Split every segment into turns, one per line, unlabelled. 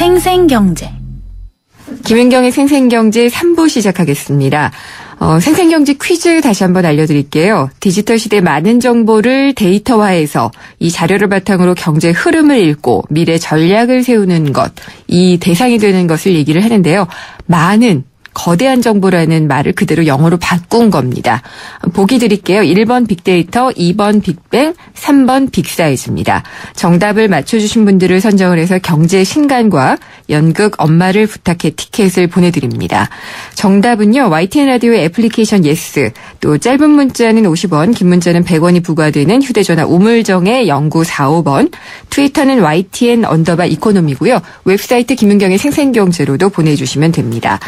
생생경제.
김은경의 생생경제 3부 시작하겠습니다. 생생경제 퀴즈 다시 한번 알려드릴게요. 디지털 시대 많은 정보를 데이터화해서 이 자료를 바탕으로 경제 흐름을 읽고 미래 전략을 세우는 것, 이 대상이 되는 것을 얘기를 하는데요. 많은 거대한 정보라는 말을 그대로 영어로 바꾼 겁니다. 보기 드릴게요. 1번 빅데이터, 2번 빅뱅, 3번 빅사이즈입니다. 정답을 맞춰주신 분들을 선정을 해서 경제 신간과 연극 엄마를 부탁해 티켓을 보내드립니다. 정답은요. YTN 라디오 애플리케이션 예스, 또 짧은 문자는 50원, 긴 문자는 100원이 부과되는 휴대전화 우물정의 0945번, 트위터는 YTN_이코노미고요. 웹사이트 김은경의 생생경제로도 보내주시면 됩니다.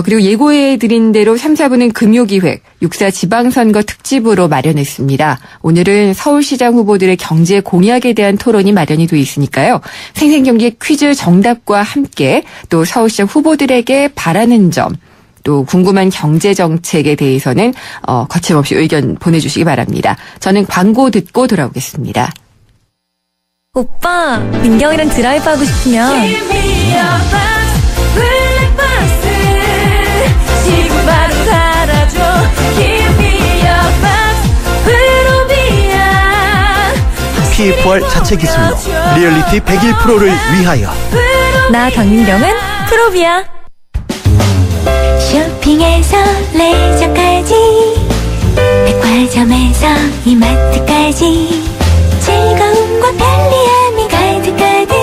그리고 예고해드린 대로 3, 4부는 금요기획, 6.4 지방선거 특집으로 마련했습니다. 오늘은 서울시장 후보들의 경제 공약에 대한 토론이 마련이 돼 있으니까요. 생생경제 퀴즈 정답과 함께 또 서울시장 후보들에게 바라는 점, 또 궁금한 경제정책에 대해서는 거침없이 의견 보내주시기 바랍니다. 저는 광고 듣고 돌아오겠습니다.
오빠, 민경이랑 드라이브 하고 싶으면 지금 바로 살아줘. Give me your box, 프로비아.
PF4R 자체 기술로 리얼리티 101%를 위하여.
나 강민경은 프로비아.
쇼핑에서 레저까지, 백화점에서 이마트까지, 즐거움과 편리함이 가득가득.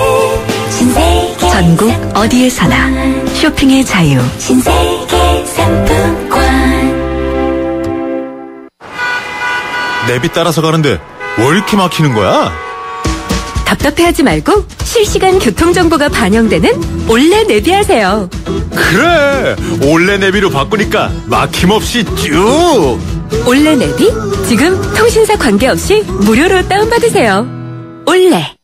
신세계
전국 어디에서나 쇼핑의 자유.
신세계 상품권.
내비 따라서 가는데 왜 이렇게 막히는 거야?
답답해하지 말고 실시간 교통정보가 반영되는 올레 내비하세요.
그래, 올레 내비로 바꾸니까 막힘없이 쭉.
올레 내비 지금 통신사 관계없이 무료로 다운받으세요. 올레.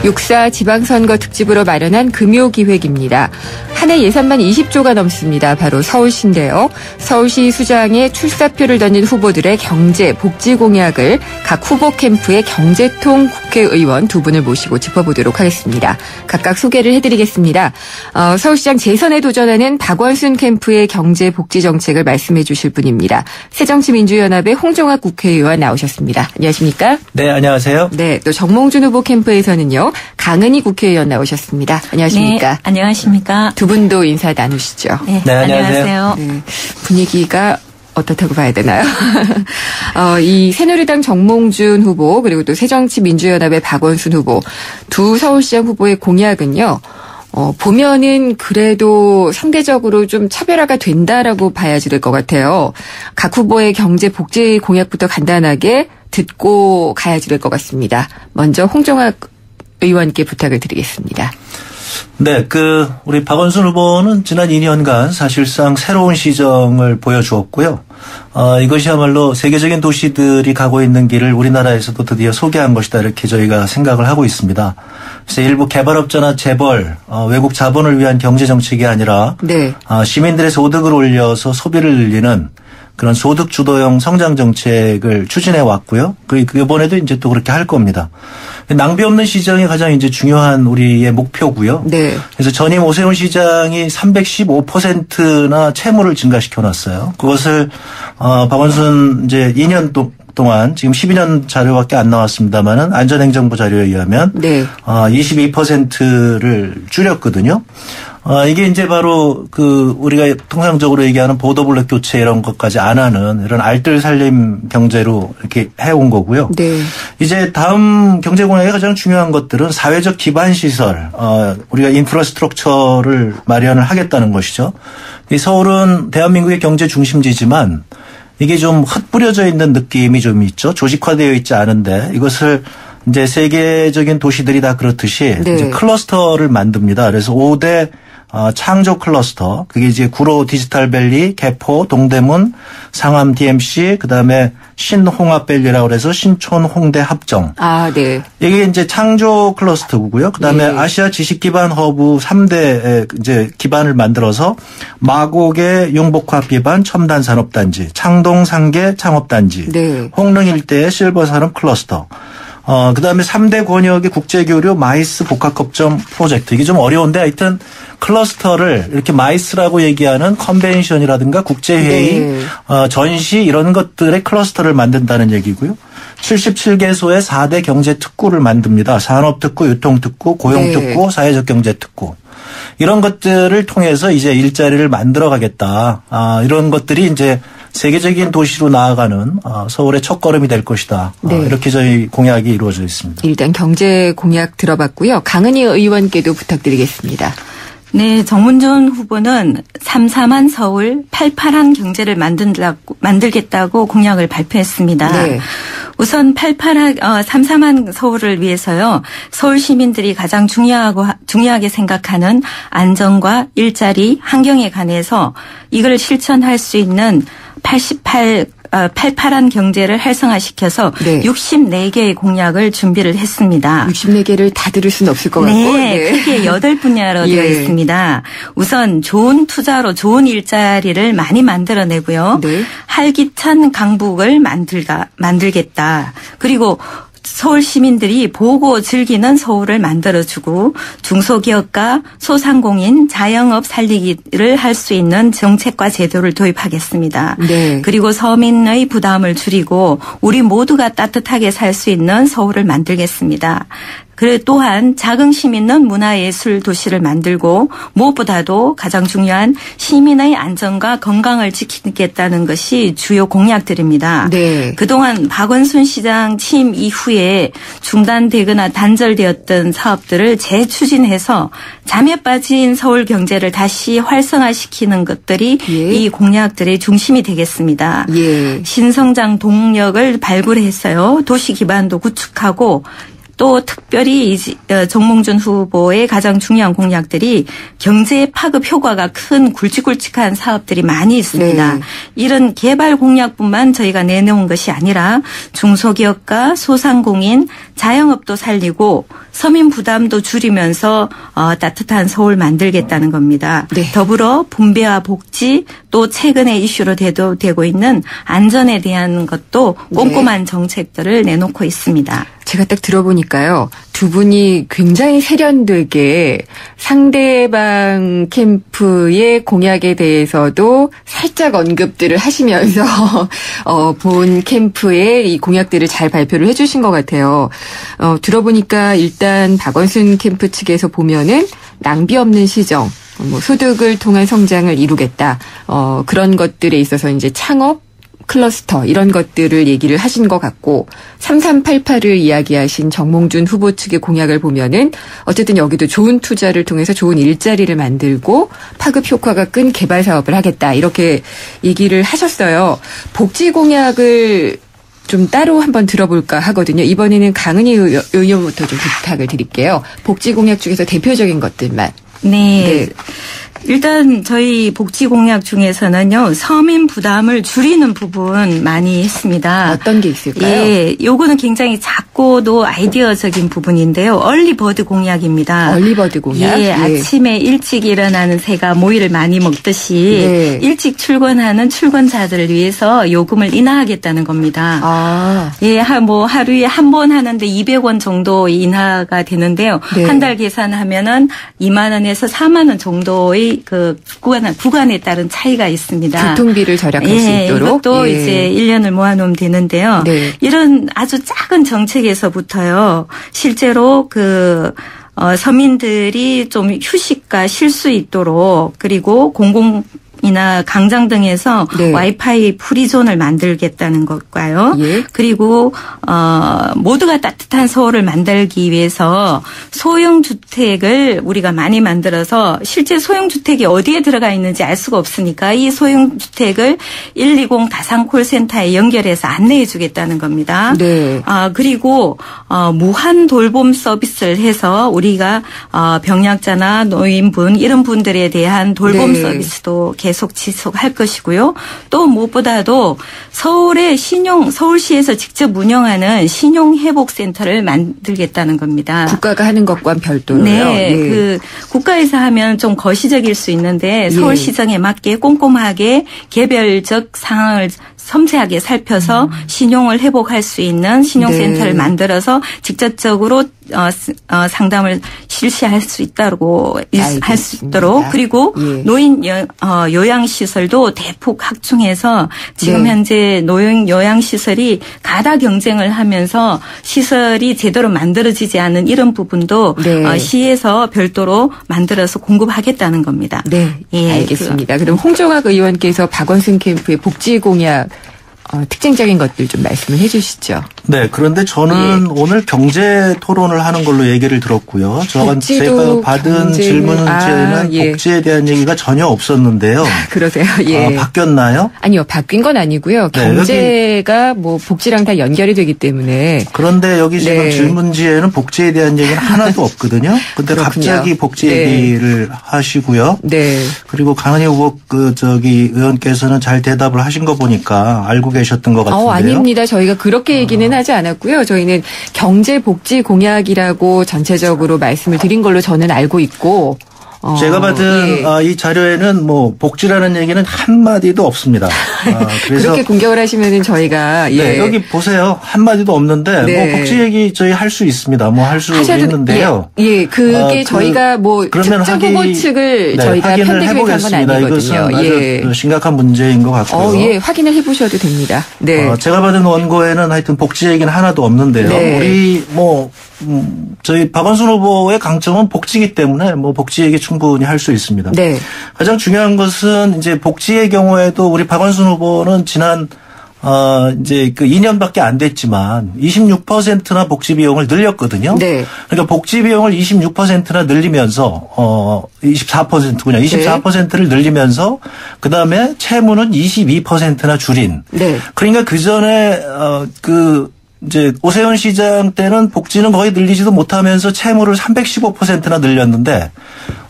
6.4 지방선거 특집으로 마련한 금요기획입니다. 한 해 예산만 20조가 넘습니다. 바로 서울시인데요. 서울시 수장에 출사표를 던진 후보들의 경제, 복지 공약을 각 후보 캠프의 경제통 국회의원 두 분을 모시고 짚어보도록 하겠습니다. 각각 소개를 해드리겠습니다. 서울시장 재선에 도전하는 박원순 캠프의 경제, 복지 정책을 말씀해 주실 분입니다. 새정치민주연합의 홍종학 국회의원 나오셨습니다. 안녕하십니까?
네, 안녕하세요.
네, 또 정몽준 후보 캠프에서는요. 강은희 국회의원 나오셨습니다. 안녕하십니까?
네, 안녕하십니까?
두 분도 인사 나누시죠.
네,
네,
안녕하세요.
네, 분위기가 어떻다고 봐야 되나요? 이 새누리당 정몽준 후보 그리고 또 새정치민주연합의 박원순 후보 두 서울시장 후보의 공약은요. 보면은 그래도 상대적으로 좀 차별화가 된다라고 봐야지 될 것 같아요. 각 후보의 경제 복지 공약부터 간단하게 듣고 가야지 될 것 같습니다. 먼저 홍종학 의원께 부탁을 드리겠습니다.
네, 우리 박원순 후보는 지난 2년간 사실상 새로운 시정을 보여주었고요. 이것이야말로 세계적인 도시들이 가고 있는 길을 우리나라에서도 드디어 소개한 것이다. 이렇게 저희가 생각을 하고 있습니다. 그래서 일부 개발업자나 재벌, 외국 자본을 위한 경제 정책이 아니라
네.
시민들의 소득을 올려서 소비를 늘리는 그런 소득 주도형 성장 정책을 추진해 왔고요. 이번에도 이제 또 그렇게 할 겁니다. 낭비 없는 시장이 가장 이제 중요한 우리의 목표고요.
네.
그래서 전임 오세훈 시장이 315%나 채무를 증가시켜 놨어요. 그것을 박원순 이제 2년 동안 지금 12년 자료밖에 안 나왔습니다만은 안전행정부 자료에 의하면
네.
22%를 줄였거든요. 이게 이제 바로 우리가 통상적으로 얘기하는 보도블록 교체 이런 것까지 안 하는 이런 알뜰 살림 경제로 이렇게 해온 거고요.
네.
이제 다음 경제 공약의 가장 중요한 것들은 사회적 기반 시설, 우리가 인프라스트럭처를 마련을 하겠다는 것이죠. 이 서울은 대한민국의 경제 중심지지만 이게 좀 흩뿌려져 있는 느낌이 좀 있죠. 조직화되어 있지 않은데 이것을 이제 세계적인 도시들이 다 그렇듯이
네.
이제 클러스터를 만듭니다. 그래서 5대 창조 클러스터, 그게 이제 구로 디지털밸리, 개포, 동대문, 상암 DMC, 그다음에 신홍합밸리라고 해서 신촌 홍대 합정.
아, 네.
이게 이제 창조 클러스터고요. 그다음에
네.
아시아 지식 기반 허브 3대 이제 기반을 만들어서 마곡의 융복합 기반 첨단 산업 단지, 창동 상계 창업 단지,
네.
홍릉 일대의 실버 산업 클러스터. 그다음에 3대 권역의 국제교류 마이스 복합거점 프로젝트. 이게 좀 어려운데 하여튼 클러스터를 이렇게 마이스라고 얘기하는 컨벤션이라든가 국제회의,
네.
전시 이런 것들의 클러스터를 만든다는 얘기고요. 77개소의 4대 경제특구를 만듭니다. 산업특구, 유통특구, 고용특구,
네.
사회적 경제특구. 이런 것들을 통해서 이제 일자리를 만들어 가겠다. 이런 것들이 이제 세계적인 도시로 나아가는 서울의 첫걸음이 될 것이다.
네.
이렇게 저희 공약이 이루어져 있습니다.
일단 경제 공약 들어봤고요. 강은희 의원께도 부탁드리겠습니다.
네, 정문준 후보는 삼삼한 서울, 팔팔한 경제를 만들겠다고 공약을 발표했습니다.
네.
우선 삼삼한 서울을 위해서요. 서울 시민들이 가장 중요하게 생각하는 안전과 일자리, 환경에 관해서 이걸 실천할 수 있는 팔팔한 경제를 활성화시켜서
네.
64개의 공약을 준비를 했습니다.
64개를 다 들을 수는 없을 것 같고.
네, 크게 8분야로 되어
예.
있습니다. 우선 좋은 투자로 좋은 일자리를 많이 만들어내고요.
네.
활기찬 강북을 만들겠다. 그리고 서울 시민들이 보고 즐기는 서울을 만들어주고 중소기업과 소상공인 자영업 살리기를 할 수 있는 정책과 제도를 도입하겠습니다.
네.
그리고 서민의 부담을 줄이고 우리 모두가 따뜻하게 살 수 있는 서울을 만들겠습니다. 그리고 또한 자긍심 있는 문화예술 도시를 만들고 무엇보다도 가장 중요한 시민의 안전과 건강을 지키겠다는 것이 주요 공약들입니다.
네.
그동안 박원순 시장 취임 이후에 중단되거나 단절되었던 사업들을 재추진해서 잠에 빠진 서울 경제를 다시 활성화시키는 것들이
예.
이 공약들의 중심이 되겠습니다.
예.
신성장 동력을 발굴했어요. 도시 기반도 구축하고 또 특별히 정몽준 후보의 가장 중요한 공약들이 경제 파급 효과가 큰 굵직굵직한 사업들이 많이 있습니다.
네.
이런 개발 공약뿐만 저희가 내놓은 것이 아니라 중소기업과 소상공인, 자영업도 살리고 서민 부담도 줄이면서 따뜻한 서울 만들겠다는 겁니다.
네.
더불어 분배와 복지 또 최근에 이슈로 되고 있는 안전에 대한 것도 꼼꼼한 정책들을 내놓고 있습니다.
제가 딱 들어보니까요. 두 분이 굉장히 세련되게 상대방 캠프의 공약에 대해서도 살짝 언급들을 하시면서 본 캠프의 이 공약들을 잘 발표를 해 주신 것 같아요. 들어보니까 일단 박원순 캠프 측에서 보면은 낭비 없는 시정, 소득을 통한 성장을 이루겠다. 그런 것들에 있어서 이제 창업, 클러스터 이런 것들을 얘기를 하신 것 같고 3388을 이야기하신 정몽준 후보 측의 공약을 보면은 어쨌든 여기도 좋은 투자를 통해서 좋은 일자리를 만들고 파급 효과가 큰 개발 사업을 하겠다 이렇게 얘기를 하셨어요. 복지 공약을 좀 따로 한번 들어볼까 하거든요. 이번에는 강은희 의원부터 좀 부탁을 드릴게요. 복지 공약 중에서 대표적인 것들만.
네.
네.
일단 저희 복지 공약 중에서는요. 서민 부담을 줄이는 부분 많이 했습니다.
어떤 게 있을까요?
예, 요거는 굉장히 작고도 아이디어적인 부분인데요. 얼리버드 공약입니다.
얼리버드 공약?
예,
예.
아침에 일찍 일어나는 새가 모이를 많이 먹듯이
네.
일찍 출근하는 출근자들을 위해서 요금을 인하하겠다는 겁니다.
아.
예, 하루에 한 번 하는데 200원 정도 인하가 되는데요.
네.
한 달 계산하면은 2만 원에서 4만 원 정도의 그 구간에 따른 차이가 있습니다.
교통비를 절약할 수 있도록.
이것도 이제 1년을 모아놓으면 되는데요.
네.
이런 아주 작은 정책에서부터요. 실제로 서민들이 좀 휴식과 쉴 수 있도록 그리고 이나 강장 등에서
네.
와이파이 프리존을 만들겠다는 것과요.
예.
그리고 모두가 따뜻한 서울을 만들기 위해서 소형 주택을 우리가 많이 만들어서 실제 소형 주택이 어디에 들어가 있는지 알 수가 없으니까 이 소형 주택을 120 다산 콜센터에 연결해서 안내해 주겠다는 겁니다.
네.
그리고 무한 돌봄 서비스를 해서 우리가 병약자나 노인분 이런 분들에 대한 돌봄
네.
서비스도 계속 지속할 것이고요. 또 무엇보다도 서울시에서 직접 운영하는 신용회복센터를 만들겠다는 겁니다.
국가가 하는 것과는 별도로요.
네,
예.
국가에서 하면 좀 거시적일 수 있는데 서울시정에 맞게 꼼꼼하게 개별적 상황을 섬세하게 살펴서 신용을 회복할 수 있는 신용센터를
네.
만들어서 직접적으로 상담을 실시할 수 있다고 할 수 있도록 그리고
예.
노인 요양시설도 대폭 확충해서 지금
네.
현재 노인 요양시설이 가다 경쟁을 하면서 시설이 제대로 만들어지지 않은 이런 부분도
네.
시에서 별도로 만들어서 공급하겠다는 겁니다.
네,
예,
알겠습니다. 그럼 홍종학 의원께서 박원순 캠프의 복지 공약 특징적인 것들 좀 말씀을 해 주시죠.
네, 그런데 저는 오늘 경제 토론을 하는 걸로 얘기를 들었고요. 제가 받은 질문제는
예.
복지에 대한 얘기가 전혀 없었는데요.
그러세요? 예.
바뀌었나요?
아니요, 바뀐 건 아니고요.
네,
경제가 뭐 복지랑 다 연결이 되기 때문에.
그런데 여기 지금
네.
질문지에는 복지에 대한 얘기는 하나도 없거든요. 근데
그렇군요.
갑자기 복지
네.
얘기를 하시고요.
네.
그리고 강은희 후보 의원께서는 잘 대답을 하신 거 보니까 알고 계셨던 것 같은데요.
아닙니다. 저희가 그렇게 얘기는 하지 않았고요. 저희는 경제복지 공약이라고 전체적으로 말씀을 드린 걸로 저는 알고 있고.
제가 받은 이 자료에는 뭐 복지라는 얘기는 한마디도 없습니다. 그래서
그렇게 공격을 하시면은 저희가
네, 여기 보세요. 한마디도 없는데
네.
뭐 복지 얘기 저희 할 수 있습니다. 뭐 할 수 있는데요.
예, 그게 저희가 뭐
그러면
특정 후보 측을 저희가
확인을
편들기 위해서 한 건
해보겠습니다.
아니거든요.
이것은 아주 심각한 문제인 것 같고요.
예, 확인을 해보셔도 됩니다. 네.
제가 받은 원고에는 하여튼 복지 얘기는 하나도 없는데요.
네.
우리 저희 박원순 후보의 강점은 복지이기 때문에 뭐 복지 얘기 충분히 할 수 있습니다.
네.
가장 중요한 것은 이제 복지의 경우에도 우리 박원순 후보는 지난 이제 2년밖에 안 됐지만 26%나 복지 비용을 늘렸거든요.
네.
그러니까 복지 비용을 26%나 늘리면서 24%군요. 24%를 늘리면서 그다음에 채무는 22%나 줄인.
네.
그러니까 그 전에 이제 오세훈 시장 때는 복지는 거의 늘리지도 못하면서 채무를 315%나 늘렸는데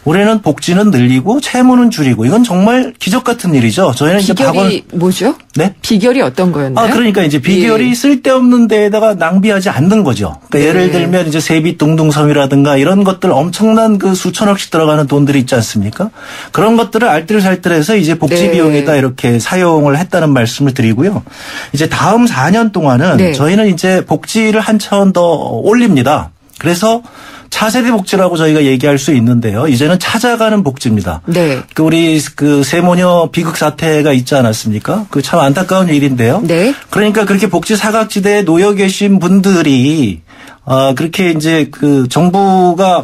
올해는 복지는 늘리고 채무는 줄이고 이건 정말 기적 같은 일이죠. 저희는
비결이 뭐죠?
네?
비결이 어떤 거였나요?
그러니까 이제 비결이 쓸데없는 데에다가 낭비하지 않는 거죠. 그러니까 예를 들면 이제 세비 둥둥섬이라든가 이런 것들 엄청난 수천억씩 들어가는 돈들이 있지 않습니까? 그런 것들을 알뜰살뜰해서 이제 복지 비용에다 이렇게 사용을 했다는 말씀을 드리고요. 이제 다음 4년 동안은 저희는 이제 복지를 한 차원 더 올립니다. 그래서 차세대 복지라고 저희가 얘기할 수 있는데요. 이제는 찾아가는 복지입니다.
네.
우리 세모녀 비극 사태가 있지 않았습니까? 참 안타까운 일인데요.
네.
그러니까 그렇게 복지 사각지대에 놓여 계신 분들이 그렇게 이제 정부가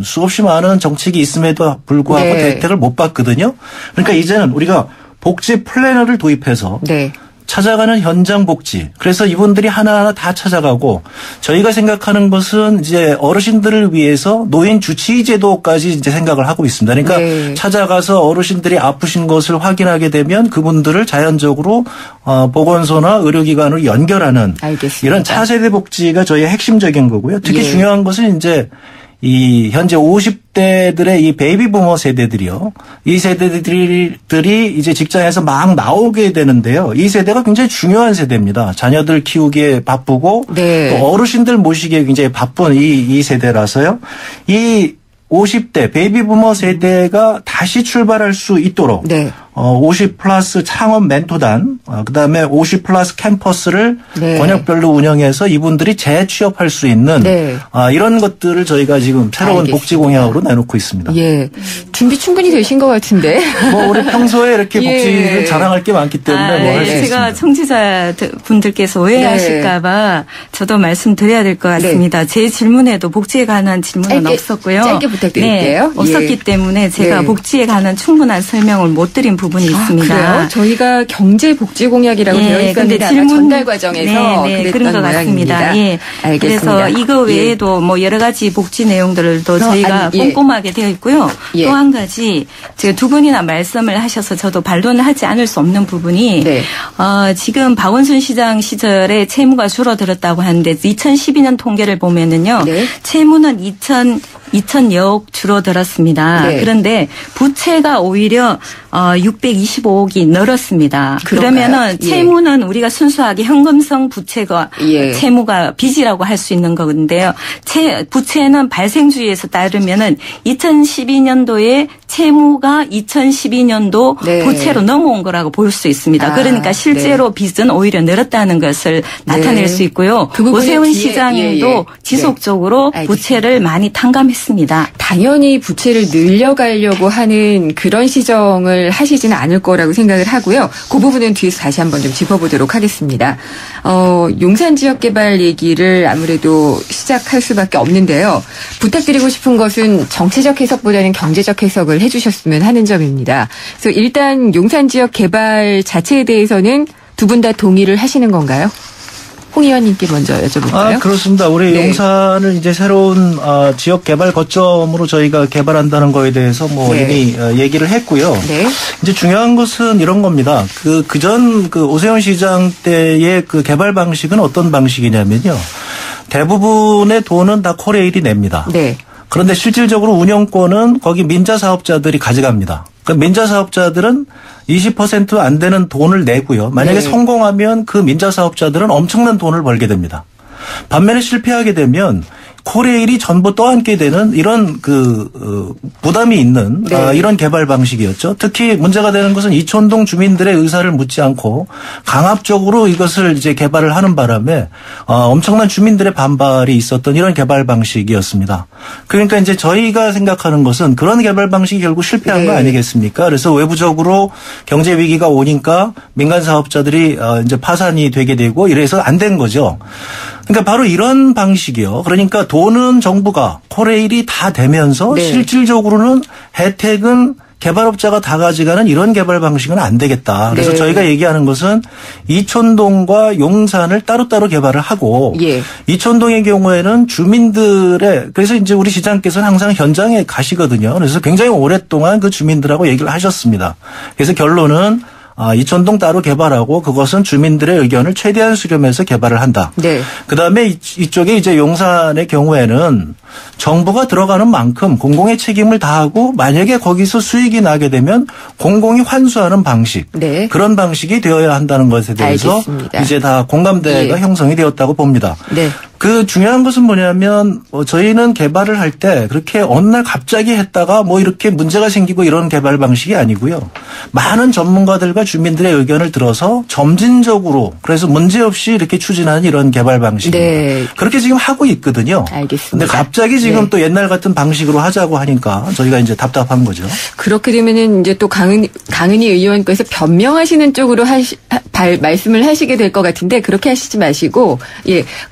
수없이 많은 정책이 있음에도 불구하고 혜택을 못 받거든요. 그러니까 이제는 우리가 복지 플래너를 도입해서 찾아가는 현장 복지. 그래서 이분들이 하나하나 다 찾아가고 저희가 생각하는 것은 이제 어르신들을 위해서 노인 주치의 제도까지 이제 생각을 하고 있습니다. 그러니까 찾아가서 어르신들이 아프신 것을 확인하게 되면 그분들을 자연적으로 보건소나 의료기관으로 연결하는 이런 차세대 복지가 저희의 핵심적인 거고요. 특히 중요한 것은 이제 이 현재 50대들의 이 베이비 부머 세대들이요. 이 세대들이 이제 직장에서 막 나오게 되는데요. 이 세대가 굉장히 중요한 세대입니다. 자녀들 키우기에 바쁘고 또 어르신들 모시기에 굉장히 바쁜 이 세대라서요. 이 50대 베이비 부머 세대가 다시 출발할 수 있도록 50 플러스 창업 멘토단, 그다음에 50 플러스 캠퍼스를 권역별로 운영해서 이분들이 재취업할 수 있는 이런 것들을 저희가 지금 새로운 복지 공약으로 내놓고 있습니다.
예, 준비 충분히 되신 것 같은데.
우리 평소에 이렇게 복지를 자랑할 게 많기 때문에 할 수 있습니다.
제가 청취자 분들께서 오해하실까봐 저도 말씀드려야 될 것 같습니다. 제 질문에도 복지에 관한 질문은 없었고요.
짧게 부탁드릴게요.
없었기 때문에 제가 복지에 관한 충분한 설명을 못 드린 부분이 있습니다.
그래요? 저희가 경제복지공약이라고 되어 있었는데 아마 전달 과정에서
그런 것 같습니다. 예.
알겠습니다.
그래서 이거 외에도 뭐 여러 가지 복지 내용들도 저희가 꼼꼼하게 되어 있고요. 또 한 가지 제가 두 분이나 말씀을 하셔서 저도 반론을 하지 않을 수 없는 부분이 지금 박원순 시장 시절에 채무가 줄어들었다고 하는데 2012년 통계를 보면은요. 채무는 2,000여억 줄어들었습니다. 그런데 부채가 오히려 625억이 늘었습니다. 그러면은 채무는 우리가 순수하게 현금성 부채가 채무가 빚이라고 할 수 있는 건데요. 부채는 발생주의에서 따르면은 2012년도에 채무가 2012년도 부채로 넘어온 거라고 볼 수 있습니다. 그러니까 실제로 빚은 오히려 늘었다는 것을 나타낼 수 있고요. 오세훈 시장도 지속적으로 부채를 많이 탕감했습니다.
당연히 부채를 늘려가려고 하는 그런 시정을 하시지는 않을 거라고 생각을 하고요. 그 부분은 뒤에서 다시 한번 좀 짚어보도록 하겠습니다. 용산 지역개발 얘기를 아무래도 시작할 수밖에 없는데요. 부탁드리고 싶은 것은 정치적 해석보다는 경제적 해석을 해주셨으면 하는 점입니다. 그래서 일단 용산 지역 개발 자체에 대해서는 두 분 다 동의를 하시는 건가요? 홍 의원님께 먼저 여쭤볼까요?
그렇습니다. 우리 용산을 이제 새로운 지역 개발 거점으로 저희가 개발한다는 거에 대해서 이미 얘기를 했고요. 이제 중요한 것은 이런 겁니다. 그전 오세훈 시장 때의 그 개발 방식은 어떤 방식이냐면요. 대부분의 돈은 다 코레일이 냅니다. 그런데 실질적으로 운영권은 거기 민자 사업자들이 가져갑니다. 그 민자 사업자들은 20% 안 되는 돈을 내고요. 만약에 성공하면 그 민자 사업자들은 엄청난 돈을 벌게 됩니다. 반면에 실패하게 되면 코레일이 전부 떠안게 되는 이런 부담이 있는 이런 개발 방식이었죠. 특히 문제가 되는 것은 이촌동 주민들의 의사를 묻지 않고 강압적으로 이것을 이제 개발을 하는 바람에 엄청난 주민들의 반발이 있었던 이런 개발 방식이었습니다. 그러니까 이제 저희가 생각하는 것은 그런 개발 방식이 결국 실패한 거 아니겠습니까? 그래서 외부적으로 경제 위기가 오니까 민간 사업자들이 이제 파산이 되게 되고 이래서 안 된 거죠. 그러니까 바로 이런 방식이요. 그러니까 돈은 정부가 코레일이 다 되면서 실질적으로는 혜택은 개발업자가 다 가져가는 이런 개발 방식은 안 되겠다. 그래서 저희가 얘기하는 것은 이촌동과 용산을 따로따로 개발을 하고 이촌동의 경우에는 주민들의 그래서 이제 우리 시장께서는 항상 현장에 가시거든요. 그래서 굉장히 오랫동안 그 주민들하고 얘기를 하셨습니다. 그래서 결론은 이촌동 따로 개발하고 그것은 주민들의 의견을 최대한 수렴해서 개발을 한다. 그다음에 이쪽에 이제 용산의 경우에는 정부가 들어가는 만큼 공공의 책임을 다하고 만약에 거기서 수익이 나게 되면 공공이 환수하는 방식. 그런 방식이 되어야 한다는 것에 대해서 이제 다 공감대가 형성이 되었다고 봅니다. 그 중요한 것은 뭐냐면 저희는 개발을 할 때 그렇게 어느 날 갑자기 했다가 이렇게 문제가 생기고 이런 개발 방식이 아니고요. 많은 전문가들과 주민들의 의견을 들어서 점진적으로 그래서 문제없이 이렇게 추진하는 이런 개발 방식입니다. 그렇게 지금 하고 있거든요. 그런데 갑자기 지금 또 옛날 같은 방식으로 하자고 하니까 저희가 이제 답답한 거죠.
그렇게 되면은 이제 또 강은희 의원께서 변명하시는 쪽으로 말씀을 하시게 될 것 같은데 그렇게 하시지 마시고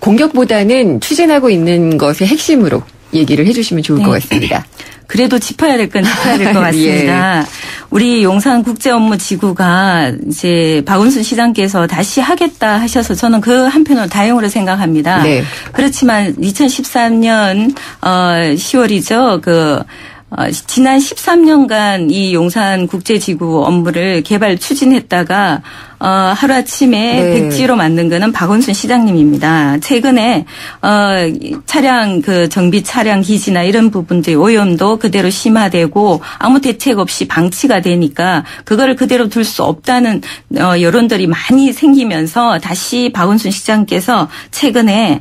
공격보다는 추진하고 있는 것의 핵심으로 얘기를 해주시면 좋을 것 같습니다.
그래도 짚어야 될 건 짚어야 될 것 같습니다. 우리 용산국제업무지구가 이제 박원순 시장께서 다시 하겠다 하셔서 저는 그 한편으로 다행으로 생각합니다. 그렇지만 2013년 10월이죠. 지난 13년간 이 용산국제지구 업무를 개발 추진했다가 하루아침에 백지로 만든 거는 박원순 시장님입니다. 최근에 차량 정비 차량 기지나 이런 부분들의 오염도 그대로 심화되고 아무 대책 없이 방치가 되니까 그거를 그대로 둘 수 없다는 여론들이 많이 생기면서 다시 박원순 시장께서 최근에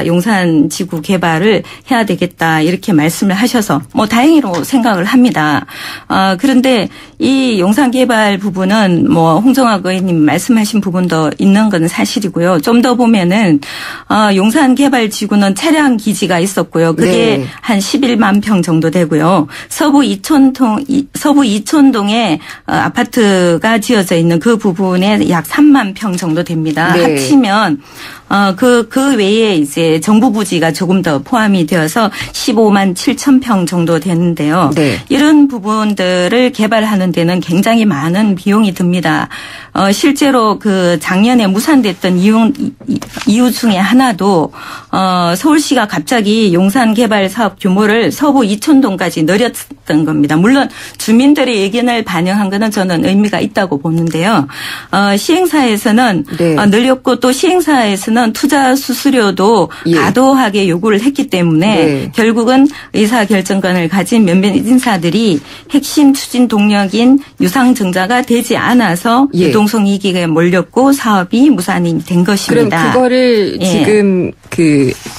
용산 지구 개발을 해야 되겠다 이렇게 말씀을 하셔서 다행히로 생각을 합니다. 그런데 이 용산 개발 부분은 홍정학 의원님 말씀하신 부분도 있는 건 사실이고요. 좀 더 보면은 용산 개발 지구는 차량 기지가 있었고요. 그게 한 11만 평 정도 되고요. 서부 이촌동에 아파트가 지어져 있는 그 부분에 약 3만 평 정도 됩니다. 합치면 그 외에 이제 정부 부지가 조금 더 포함이 되어서 15만 7천 평 정도 되는데 있는데요.
네.
이런 부분들을 개발하는 데는 굉장히 많은 비용이 듭니다. 실제로 그 작년에 무산됐던 이유 중에 하나도 서울시가 갑자기 용산 개발 사업 규모를 서부 이촌동까지 늘렸던 겁니다. 물론 주민들의 의견을 반영한 것은 저는 의미가 있다고 보는데요. 시행사에서는
네.
늘렸고 또 시행사에서는 투자 수수료도
예.
과도하게 요구를 했기 때문에
네.
결국은 의사결정권을 가진 몇몇 인사들이 핵심 추진 동력인 유상증자가 되지 않아서
예.
유동성 이익에 몰렸고 사업이 무산이 된 것입니다.
그럼 그거를
예.
지금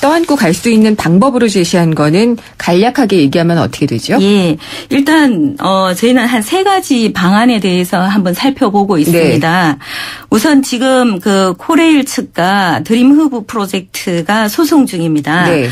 떠안고 갈 수 있는 방법으로 제시한 거는 간략하게 얘기하면 어떻게 되죠?
예. 일단 저희는 한 3가지 방안에 대해서 한번 살펴보고 있습니다.
네.
우선 지금 그 코레일 측과 드림허브 프로젝트가 소송 중입니다.
네.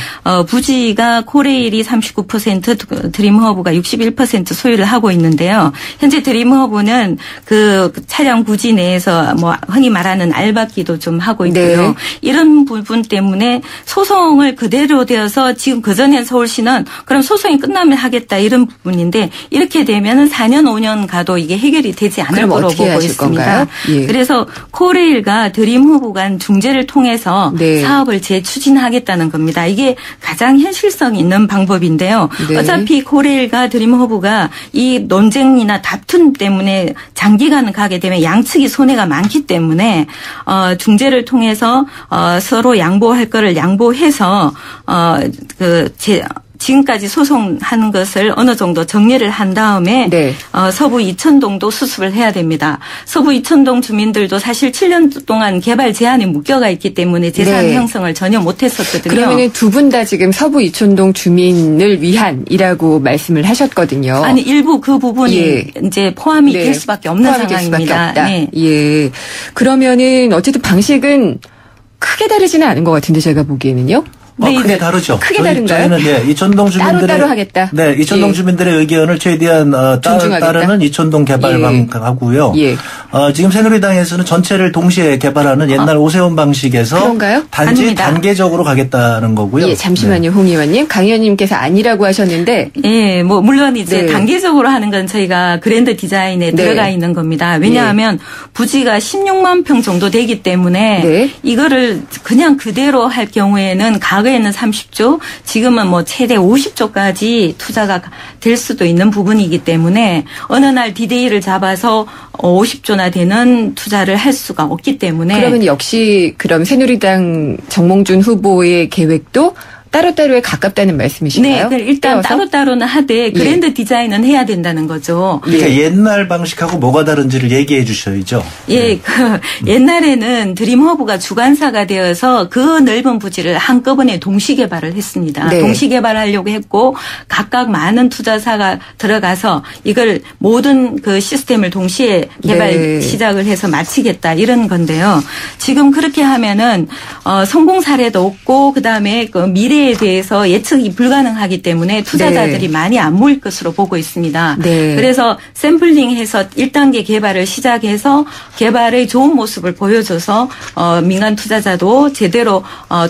부지가 코레일이 39%, 드림허브가 61% 소유를 하고 있는데요. 현재 드림허브는 그 차량 부지 내에서 뭐 흔히 말하는 알박기도 좀 하고 있고요.
네.
이런 부분 때문에 소송을 그대로 되어서 지금 그전엔 서울시는 그럼 소송이 끝나면 하겠다 이런 부분인데 이렇게 되면 4년 5년 가도 이게 해결이 되지 않을
그럼
거로
어떻게
보고
하실
있습니다.
건가요? 예.
그래서 코레일과 드림허브 간 중재를 통해서
네.
사업을 재추진하겠다는 겁니다. 이게 가장 현실성 있는 방법인데요.
네.
어차피 코레일과 드림허브가 이 논쟁이나 다툼 때문에 장기간 가게 되면 양측이 손해가 많기 때문에 중재를 통해서 서로 양보할 거를 양보해서 지금까지 소송하는 것을 어느 정도 정리를 한 다음에
네.
서부 이천동도 수습을 해야 됩니다. 서부 이천동 주민들도 사실 7년 동안 개발 제한에 묶여가 있기 때문에 재산
네.
형성을 전혀 못했었거든요.
그러면은 두 분 다 지금 서부 이촌동 주민을 위한이라고 말씀을 하셨거든요.
아니 일부 그 부분이
예.
이제 포함이
네.
될 수밖에 없는
포함이 될 수밖에
상황입니다.
없다.
네.
예. 그러면은 어쨌든 방식은 크게 다르지는 않은 것 같은데 제가 보기에는요.
네,
크게 다르죠.
크게 다른가요?
저희는 이촌동 주민들의
따로 하겠다.
네, 이촌동
예.
주민들의 의견을 최대한
존중하겠다.
따르는 이촌동 개발방하고요.
예.
지금 새누리당에서는 전체를 동시에 개발하는 옛날 오세훈 방식에서
그런가요?
단지
아닙니다.
단계적으로 가겠다는 거고요.
예, 잠시만요, 홍 의원님. 강 의원님께서 아니라고 하셨는데.
예, 뭐 물론 이제
네.
단계적으로 하는 건 저희가 그랜드 디자인에
네.
들어가 있는 겁니다. 왜냐하면 부지가 16만 평 정도 되기 때문에
네.
이거를 그냥 그대로 할 경우에는 과거에는 30조, 지금은 뭐 최대 50조까지 투자가 될 수도 있는 부분이기 때문에 어느 날 디데이를 잡아서 50조나 되는 투자를 할 수가 없기 때문에
그러면 역시 그럼 새누리당 정몽준 후보의 계획도 따로따로에 가깝다는 말씀이신가요?
네, 일단
떼어서?
따로따로는 하되 그랜드 디자인은 해야 된다는 거죠.
그러니까 옛날 방식하고 뭐가 다른지를 얘기해 주셔야죠.
예, 옛날에는 드림허브가 주관사가 되어서 그 넓은 부지를 한꺼번에 동시 개발을 했습니다.
네.
동시 개발하려고 했고 각각 많은 투자사가 들어가서 이걸 모든 그 시스템을 동시에 개발
네.
시작을 해서 마치겠다 이런 건데요. 지금 그렇게 하면은 성공 사례도 없고 그다음에 그 미래에 대해서 예측이 불가능하기 때문에 투자자들이
네.
많이 안 모일 것으로 보고 있습니다.
네.
그래서 샘플링해서 1단계 개발을 시작해서 개발의 좋은 모습을 보여줘서 민간 투자자도 제대로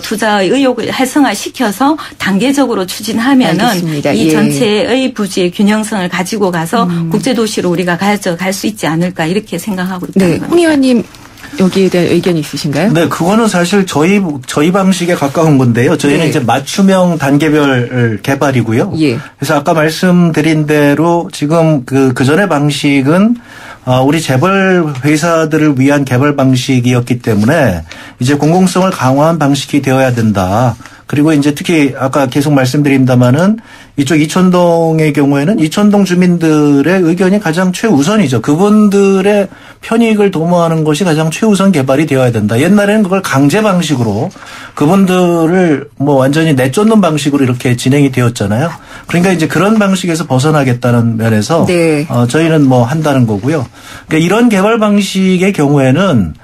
투자의 의욕을 활성화시켜서 단계적으로 추진하면은
알겠습니다.
이
예.
전체의 부지의 균형성을 가지고 가서 국제도시로 우리가 가져갈 수 있지 않을까 이렇게 생각하고 있다는
네,
겁니다.
홍 의원님 여기에 대한 의견이 있으신가요?
네, 그거는 사실 저희 방식에 가까운 건데요. 저희는
네.
이제 맞춤형 단계별 개발이고요.
예.
그래서 아까 말씀드린 대로 지금 그 전의 방식은 우리 재벌 회사들을 위한 개발 방식이었기 때문에 이제 공공성을 강화한 방식이 되어야 된다. 그리고 이제 특히 아까 계속 말씀드립니다마는 이쪽 이촌동의 경우에는 이촌동 주민들의 의견이 가장 최우선이죠. 그분들의 편익을 도모하는 것이 가장 최우선 개발이 되어야 된다. 옛날에는 그걸 강제 방식으로 그분들을 뭐 완전히 내쫓는 방식으로 이렇게 진행이 되었잖아요. 그러니까 이제 그런 방식에서 벗어나겠다는 면에서
네.
저희는 뭐 한다는 거고요. 그러니까 이런 개발 방식의 경우에는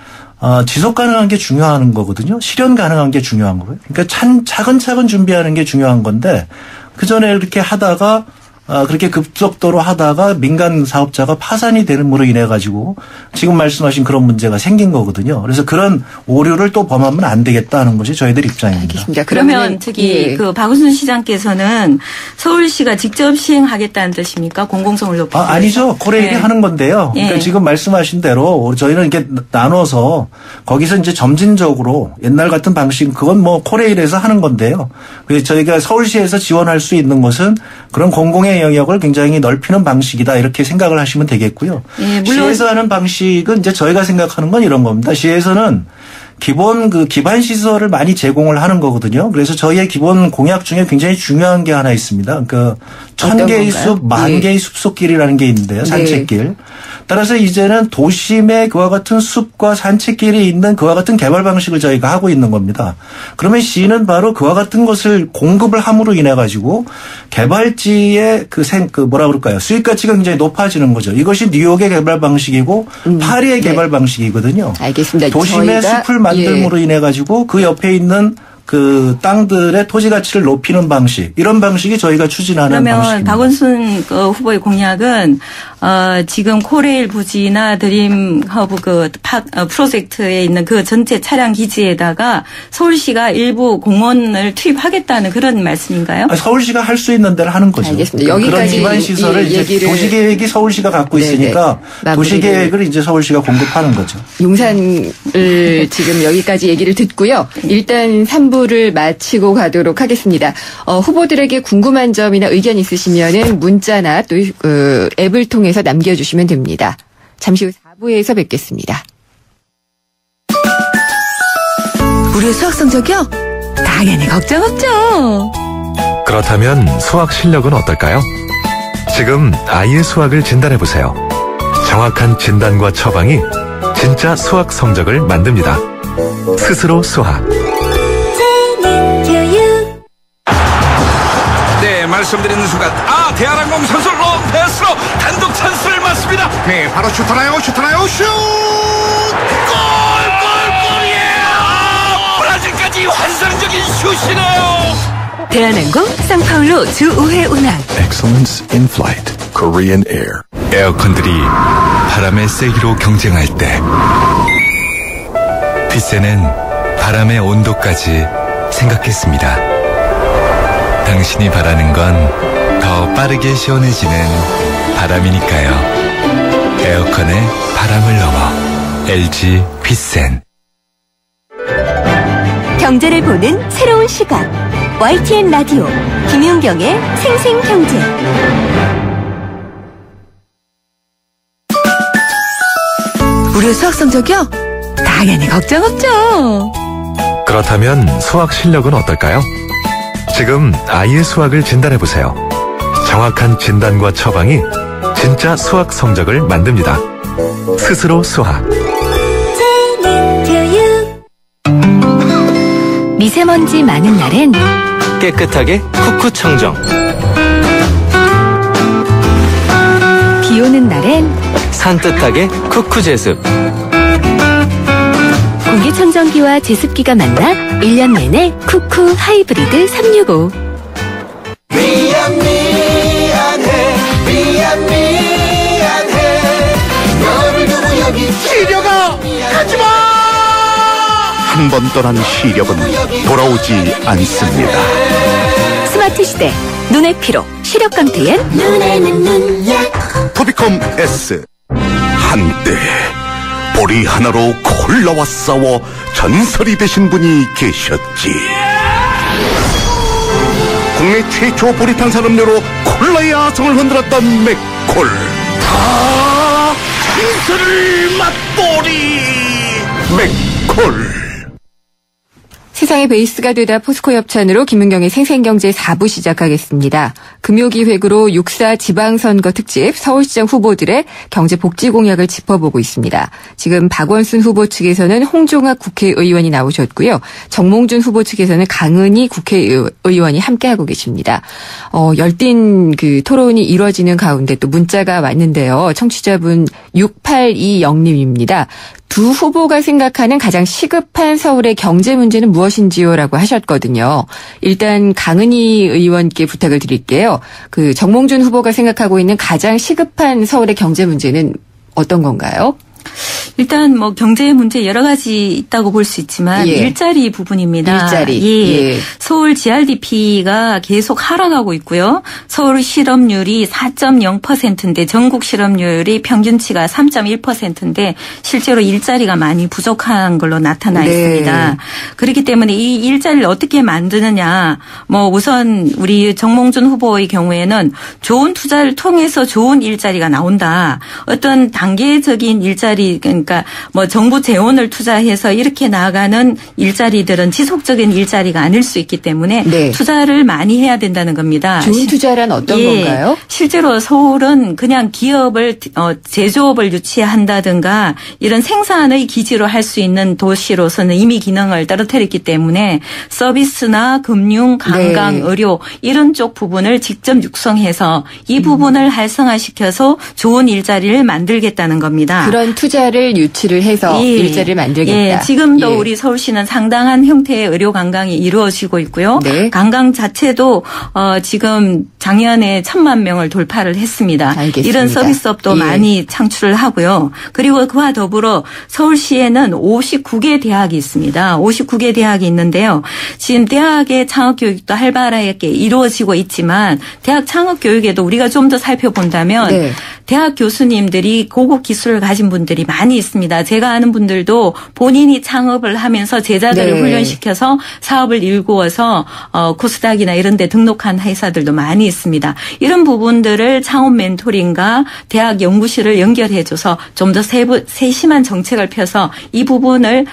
지속 가능한 게 중요한 거거든요. 실현 가능한 게 중요한 거예요. 그러니까 차근차근 준비하는 게 중요한 건데 그 전에 이렇게 하다가 그렇게 급속도로 하다가 민간 사업자가 파산이 됨으로 인해 가지고 지금 말씀하신 그런 문제가 생긴 거거든요. 그래서 그런 오류를 또 범하면 안 되겠다는 것이 저희들 입장입니다.
알겠습니다.
그러면 그 박원순 시장께서는 서울시가 직접 시행하겠다는 뜻입니까? 공공성을 높이기 위해서.
아니죠. 코레일이 하는 건데요. 그러니까 지금 말씀하신 대로 저희는 이렇게 나눠서 거기서 이제 점진적으로 옛날 같은 방식 그건 뭐 코레일에서 하는 건데요. 그래서 저희가 서울시에서 지원할 수 있는 것은 그런 공공의 영역을 굉장히 넓히는 방식이다 이렇게 생각을 하시면 되겠고요. 물론 시에서 하는 방식은 이제 저희가 생각하는 건 이런 겁니다. 시에서는 기본 기반 시설을 많이 제공을 하는 거거든요. 그래서 저희의 기본 공약 중에 굉장히 중요한 게 하나 있습니다. 1000개의 숲, 10,000개의 숲속길이라는 게 있는데요. 산책길. 따라서 이제는 도심에 그와 같은 숲과 산책길이 있는 그와 같은 개발 방식을 저희가 하고 있는 겁니다. 그러면 시는 바로 그와 같은 것을 공급을 함으로 인해 가지고 개발지의 수익 가치가 굉장히 높아지는 거죠. 이것이 뉴욕의 개발 방식이고 파리의 개발 방식이거든요.
알겠습니다.
도심의 숲을 만듦으로 인해 가지고 그 옆에 있는 그 땅들의 토지 가치를 높이는 방식 이런 방식이 저희가 추진하는 방식입니다.
그러면 박원순 후보의 공약은 지금 코레일 부지나 드림 허브 프로젝트에 있는 그 전체 차량 기지에다가 서울시가 일부 공원을 투입하겠다는 그런 말씀인가요?
서울시가 할 수 있는 데를 하는 거죠.
알겠습니다. 여기까지
그런 기반 시설을 이제 도시계획이 서울시가 갖고 있으니까 도시계획을 이제 서울시가 공급하는 거죠.
용산을 지금 여기까지 얘기를 듣고요. 일단 3부를 마치고 가도록 하겠습니다. 후보들에게 궁금한 점이나 의견 있으시면은 문자나 또 앱을 통해서 남겨주시면 됩니다. 잠시 후 4부에서 뵙겠습니다.
우리의 수학 성적이요? 당연히 걱정 없죠.
그렇다면 수학 실력은 어떨까요? 지금 아이의 수학을 진단해보세요. 정확한 진단과 처방이 진짜 수학 성적을 만듭니다. 스스로 수학.
네, 말씀드리는 순간 대한항공 선수 롱패스로 단독 찬스를 맞습니다. 네, 바로 슈터나요 슛! 골이에요! 브라질까지 환상적인 슛이네요.
대한항공 상파울로 주 5회 운항.
Excellence in flight. Korean Air.
에어컨들이 바람의 세기로 경쟁할 때 휘세는 바람의 온도까지 생각했습니다. 당신이 바라는 건 더 빠르게 시원해지는 바람이니까요. 에어컨의 바람을 넘어 LG 휘센.
경제를 보는 새로운 시각. YTN 라디오 김윤경의 생생경제. 우리의 수학 성적이요? 당연히 걱정 없죠.
그렇다면 수학 실력은 어떨까요? 지금 아이의 수학을 진단해보세요. 정확한 진단과 처방이 진짜 수학 성적을 만듭니다. 스스로 수학.
미세먼지 많은 날엔
깨끗하게 쿠쿠 청정.
비 오는 날엔
산뜻하게 쿠쿠 제습.
공기청정기와 제습기가 만나 1년 내내 쿠쿠 하이브리드 365.
미안해. 너를 두고 여기 시려가 가지마.
한 번 떠난 시력은 돌아오지 않습니다.
스마트 시대 눈의 피로 시력 강퇴엔
눈에는 눈약
토비콤 S. 한때 보리 하나로 콜라와 싸워 전설이 되신 분이 계셨지. 국내 최초 보리 탄산음료로 콜라의 아성을 흔들었던 맥콜.
다 전설을 맛보리.
맥콜.
세상의 베이스가 되다 포스코 협찬으로 김은경의 생생경제 4부 시작하겠습니다. 금요기획으로 6.4 지방선거 특집 서울시장 후보들의 경제복지 공약을 짚어보고 있습니다. 지금 박원순 후보 측에서는 홍종학 국회의원이 나오셨고요. 정몽준 후보 측에서는 강은희 국회의원이 함께하고 계십니다. 열띤 그 토론이 이루어지는 가운데 또 문자가 왔는데요. 청취자분 6820님입니다. 두 후보가 생각하는 가장 시급한 서울의 경제 문제는 무엇인지요라고 하셨거든요. 일단 강은희 의원께 부탁을 드릴게요. 그 정몽준 후보가 생각하고 있는 가장 시급한 서울의 경제 문제는 어떤 건가요?
일단 뭐 경제 문제 여러 가지 있다고 볼 수 있지만 일자리 부분입니다.
일자리.
서울 GRDP가 계속 하락하고 있고요. 서울 실업률이 4.0%인데 전국 실업률이 평균치가 3.1%인데 실제로 일자리가 많이 부족한 걸로 나타나 있습니다. 그렇기 때문에 이 일자리를 어떻게 만드느냐. 뭐 우선 우리 정몽준 후보의 경우에는 좋은 투자를 통해서 좋은 일자리가 나온다. 어떤 단계적인 일자리 그러니까 뭐 정부 재원을 투자해서 이렇게 나아가는 일자리들은 지속적인 일자리가 아닐 수 있기 때문에 투자를 많이 해야 된다는 겁니다.
좋은 투자란 어떤 건가요?
실제로 서울은 그냥 기업을 제조업을 유치한다든가 이런 생산의 기지로 할 수 있는 도시로서는 이미 기능을 떨어뜨렸기 때문에 서비스나 금융, 관광, 의료 이런 쪽 부분을 직접 육성해서 이 부분을 활성화시켜서 좋은 일자리를 만들겠다는 겁니다.
그런 투자를 유치를 해서 일자리를 만들겠다.
지금도 우리 서울시는 상당한 형태의 의료 관광이 이루어지고 있고요. 관광 자체도 지금 작년에 1,000만 명을 돌파를 했습니다.
알겠습니다.
이런 서비스업도 많이 창출을 하고요. 그리고 그와 더불어 서울시에는 59개 대학이 있습니다. 59개 대학이 있는데요. 지금 대학의 창업교육도 활발하게 이루어지고 있지만 대학 창업교육에도 우리가 좀 더 살펴본다면 대학 교수님들이 고급 기술을 가진 분들이 많이 있습니다. 제가 아는 분들도 본인이 창업을 하면서 제자들을 훈련시켜서 사업을 일구어서 코스닥이나 이런 데 등록한 회사들도 많이 있습니다. 이런 부분들을 창업 멘토링과 대학 연구실을 연결해줘서 좀 더 세심한 정책을 펴서 이 부분을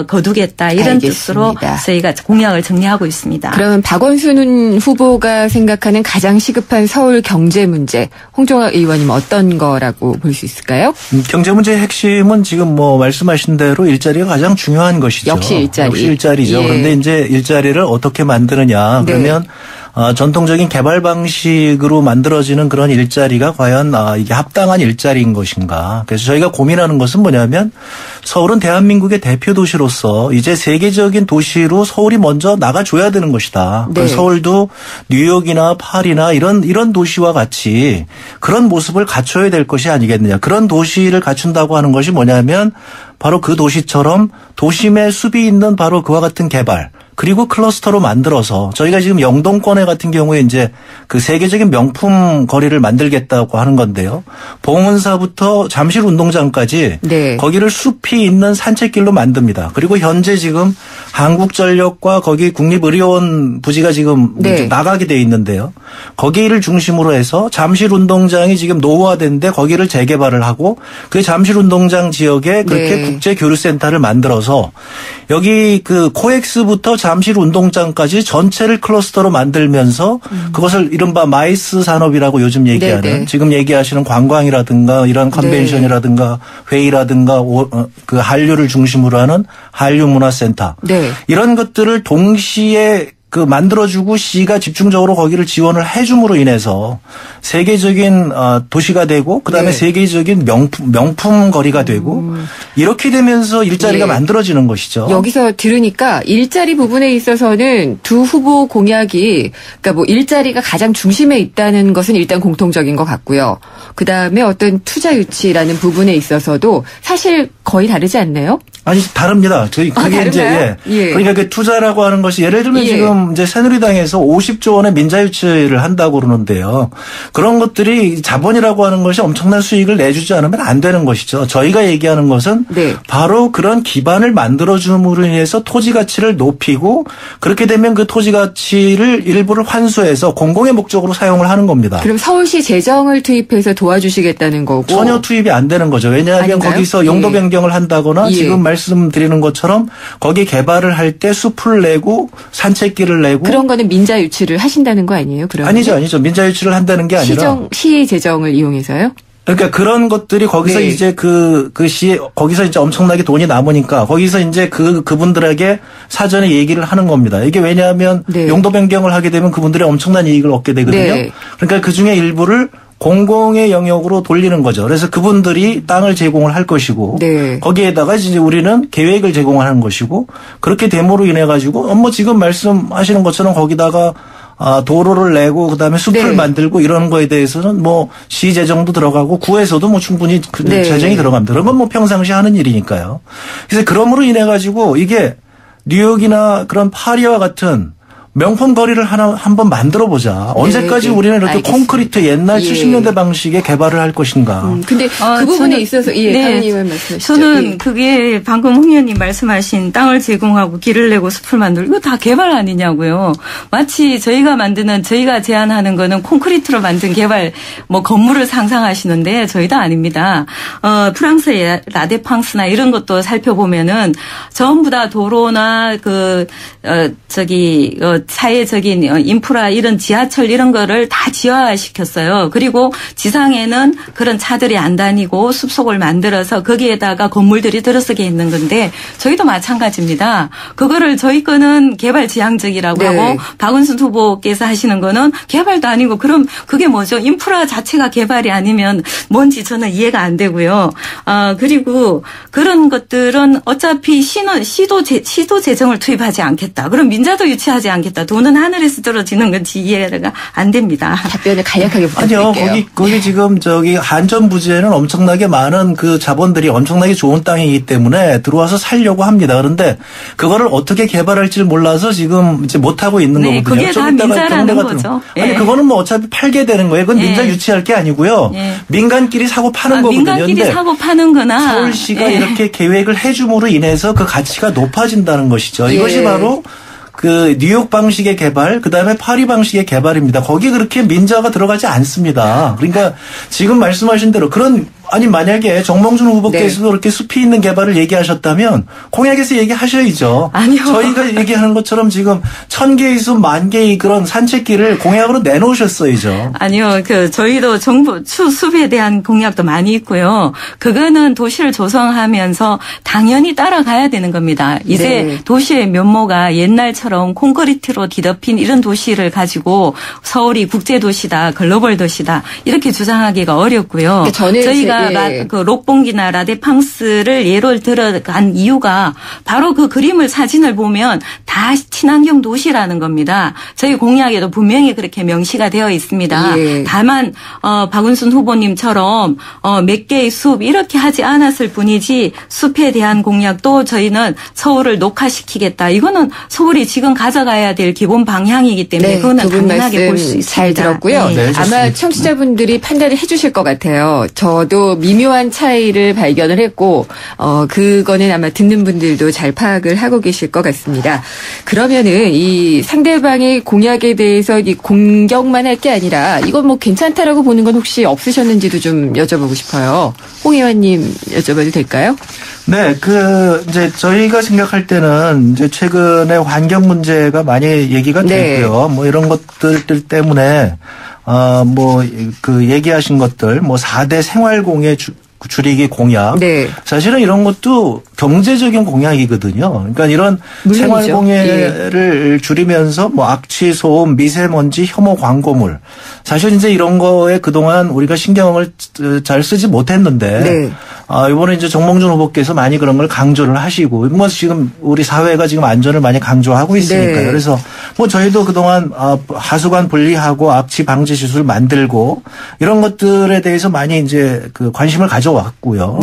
거두겠다. 이런 뜻으로 저희가 공약을 정리하고 있습니다.
그러면 박원순 후보가 생각하는 가장 시급한 서울 경제 문제, 홍종학 의원님 어떤 거라고 볼 수 있을까요?
경제 문제의 핵심은 지금 뭐 말씀하신 대로 일자리가 가장 중요한 것이죠.
역시
일자리죠. 그런데 이제 일자리를 어떻게 만드느냐. 그러면 전통적인 개발 방식으로 만들어지는 그런 일자리가 과연 이게 합당한 일자리인 것인가. 그래서 저희가 고민하는 것은 뭐냐면 서울은 대한민국의 대표 도시로서 이제 세계적인 도시로 서울이 먼저 나가줘야 되는 것이다. 서울도 뉴욕이나 파리나 이런 도시와 같이 그런 모습을 갖춰야 될 것이 아니겠느냐. 그런 도시를 갖춘다고 하는 것이 뭐냐면 바로 그 도시처럼 도심의 숲이 있는 바로 그와 같은 개발. 그리고 클러스터로 만들어서 저희가 지금 영동권에 같은 경우에 이제 그 세계적인 명품 거리를 만들겠다고 하는 건데요. 봉은사부터 잠실 운동장까지 거기를 숲이 있는 산책길로 만듭니다. 그리고 현재 지금 한국전력과 거기 국립의료원 부지가 지금 나가게 돼 있는데요. 거기를 중심으로 해서 잠실 운동장이 지금 노후화됐는데 거기를 재개발을 하고 그 잠실 운동장 지역에 그렇게 국제 교류센터를 만들어서 여기 그 코엑스부터 잠실 운동장까지 전체를 클러스터로 만들면서 그것을 이른바 마이스 산업이라고 요즘 얘기하는 지금 얘기하시는 관광이라든가 이런 컨벤션이라든가 회의라든가 그 한류를 중심으로 하는 한류문화센터 이런 것들을 동시에 그 만들어주고 시가 집중적으로 거기를 지원을 해줌으로 인해서 세계적인 도시가 되고 그다음에 세계적인 명품 거리가 되고 이렇게 되면서 일자리가 만들어지는 것이죠.
여기서 들으니까 일자리 부분에 있어서는 두 후보 공약이 그러니까 뭐 일자리가 가장 중심에 있다는 것은 일단 공통적인 것 같고요. 그다음에 어떤 투자 유치라는 부분에 있어서도 사실 거의 다르지 않나요?
아니 다릅니다. 그게 이제 그러니까 그 투자라고 하는 것이 예를 들면 지금 이제 새누리당에서 50조 원의 민자 유치를 한다고 그러는데요. 그런 것들이 자본이라고 하는 것이 엄청난 수익을 내주지 않으면 안 되는 것이죠. 저희가 얘기하는 것은 바로 그런 기반을 만들어줌으로 인해서 토지 가치를 높이고 그렇게 되면 그 토지 가치를 일부를 환수해서 공공의 목적으로 사용을 하는 겁니다.
그럼 서울시 재정을 투입해서 도와주시겠다는 거고
전혀 투입이 안 되는 거죠. 왜냐하면 아닌가요? 거기서 용도 변경을 한다거나 지금 말씀드리는 것처럼 거기 개발을 할 때 숲을 내고 산책길을 내고
그런 거는 민자 유치를 하신다는 거 아니에요? 그러면?
아니죠. 민자 유치를 한다는 게 아니라
시 재정을 이용해서요?
그러니까 그런 것들이 거기서 이제 그 시에 거기서 이제 엄청나게 돈이 남으니까 거기서 이제 그분들에게 사전에 얘기를 하는 겁니다. 이게 왜냐하면 용도 변경을 하게 되면 그분들이 엄청난 이익을 얻게 되거든요. 그러니까 그 중에 일부를 공공의 영역으로 돌리는 거죠. 그래서 그분들이 땅을 제공을 할 것이고
네.
거기에다가 이제 우리는 계획을 제공하는 것이고 그렇게 됨으로 인해 가지고 뭐 지금 말씀하시는 것처럼 거기다가 도로를 내고 그다음에 숲을
네.
만들고 이런 거에 대해서는 뭐 시 재정도 들어가고 구에서도 뭐 충분히 그
네.
재정이 들어갑니다. 그런 건 뭐 평상시 하는 일이니까요. 그래서 그러므로 인해 가지고 이게 뉴욕이나 그런 파리와 같은 명품 거리를 한번 만들어 보자. 언제까지
네,
우리는 이렇게
알겠습니다.
콘크리트 옛날
예.
70년대 방식의 개발을 할 것인가.
근데 그 부분에 있어서 강의님은 말씀하시죠.
저는 그게 방금 홍 의원님 말씀하신 땅을 제공하고 길을 내고 숲을 만들고 이거 다 개발 아니냐고요. 마치 저희가 제안하는 거는 콘크리트로 만든 개발 뭐 건물을 상상하시는데 저희도 아닙니다. 프랑스의 라데팡스나 이런 것도 살펴보면은 전부 다 도로나 사회적인 인프라 이런 지하철 이런 거를 다 지하화시켰어요. 그리고 지상에는 그런 차들이 안 다니고 숲속을 만들어서 거기에다가 건물들이 들어서게 있는 건데 저희도 마찬가지입니다. 그거를 저희 거는 개발 지향적이라고
네.
하고 박은순 후보께서 하시는 거는 개발도 아니고 그럼 그게 뭐죠? 인프라 자체가 개발이 아니면 뭔지 저는 이해가 안 되고요. 그리고 그런 것들은 어차피 시도 재정을 투입하지 않겠다. 그럼 민자도 유치하지 않겠다. 돈은 하늘에서 떨어지는 건지 이해가 안 됩니다.
답변을 간략하게 부탁드릴게요.
아니요. 거기 지금 한전 부지에는 엄청나게 많은 그 자본들이 엄청나게 좋은 땅이기 때문에 들어와서 살려고 합니다. 그런데 그거를 어떻게 개발할지를 몰라서 지금 이제 못 하고 있는
네,
거거든요.
그게 다 민자라는 거죠.
아니
예.
그거는 뭐 어차피 팔게 되는 거예요. 그건 민자 유치할 게 아니고요.
예.
민간끼리 사고 파는 거거든요.
민간끼리 사고 파는 거나
서울시가 이렇게 계획을 해줌으로 인해서 그 가치가 높아진다는 것이죠. 이것이 바로 그 뉴욕 방식의 개발, 그다음에 파리 방식의 개발입니다. 거기 그렇게 민자가 들어가지 않습니다. 그러니까 지금 말씀하신 대로 만약에 정몽준 후보께서도 그렇게 숲이 있는 개발을 얘기하셨다면 공약에서 얘기하셔야죠.
아니요.
저희가 얘기하는 것처럼 지금 1000개의 숲, 10,000개의 그런 산책길을 공약으로 내놓으셨어야죠.
아니요. 저희도 정부 숲에 대한 공약도 많이 있고요. 그거는 도시를 조성하면서 당연히 따라가야 되는 겁니다. 이제 도시의 면모가 옛날처럼 콘크리트로 뒤덮인 이런 도시를 가지고 서울이 국제도시다, 글로벌 도시다 이렇게 주장하기가 어렵고요. 저희가 그 록봉기나 라데팡스를 예로 들어간 이유가 바로 그 그림을 사진을 보면 다 친환경 도시라는 겁니다. 저희 공약에도 분명히 그렇게 명시가 되어 있습니다. 다만 박은순 후보님처럼 몇 개의 숲 이렇게 하지 않았을 뿐이지 숲에 대한 공약도 저희는 서울을 녹화시키겠다. 이거는 서울이 지금 가져가야 될 기본 방향이기 때문에 그거는 당연하게 볼 수 있습니다.
잘 들었고요. 아마 청취자분들이 판단을 해 주실 것 같아요. 저도 미묘한 차이를 발견을 했고 그거는 아마 듣는 분들도 잘 파악을 하고 계실 것 같습니다. 그러면은 이 상대방의 공약에 대해서 이 공격만 할 게 아니라 이건 뭐 괜찮다라고 보는 건 혹시 없으셨는지도 좀 여쭤보고 싶어요. 홍 의원님 여쭤봐도 될까요?
네, 이제 저희가 생각할 때는 이제 최근에 환경 문제가 많이 얘기가 되고요. 뭐 이런 것들 때문에 얘기하신 것들, 4대 생활공해 줄이기 공약. 사실은 이런 것도 경제적인 공약이거든요. 그러니까 이런 생활공해를 줄이면서 악취, 소음, 미세먼지, 혐오, 광고물. 사실 이제 이런 거에 그동안 우리가 신경을 잘 쓰지 못했는데 이번에 이제 정몽준 후보께서 많이 그런 걸 강조를 하시고 지금 우리 사회가 지금 안전을 많이 강조하고 있으니까요. 그래서 저희도 그동안 하수관 분리하고 악취 방지 시술 만들고 이런 것들에 대해서 많이 이제 관심을 가져왔고요.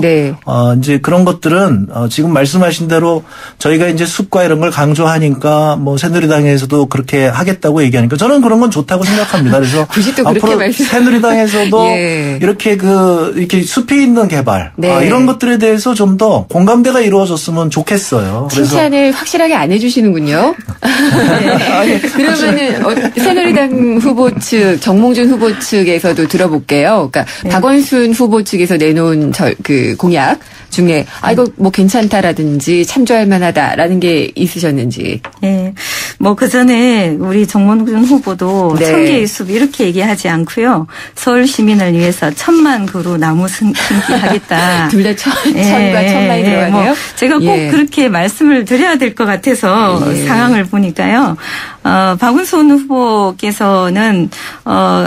이제 그런 것들은 지금 말씀하신 대로 저희가 이제 숲과 이런 걸 강조하니까 새누리당에서도 그렇게 하겠다고 얘기하니까 저는 그런 건 좋다고 생각합니다. 그래서 앞으로 새누리당에서도 이렇게 숲이 있는 개발 이런 것들에 대해서 좀 더 공감대가 이루어졌으면 좋겠어요.
칭찬을 확실하게 안 해주시는군요. 그러면은 새누리당 후보 측, 정몽준 후보 측에서도 들어볼게요. 그러니까 박원순 후보 측에서 내놓은 공약 중에 이거 뭐 괜찮다라든지 참조할 만하다라는 게 있으셨는지.
네. 그 전에 우리 정몽준 후보도 1000개의 숲 이렇게 얘기하지 않고요. 서울 시민을 위해서 1000만 그루 나무 심기 하겠다.
둘 다 1000과 1000만이 들어가네요.
제가 꼭 그렇게 말씀을 드려야 될 것 같아서 상황을 보니까요. 박원순 후보께서는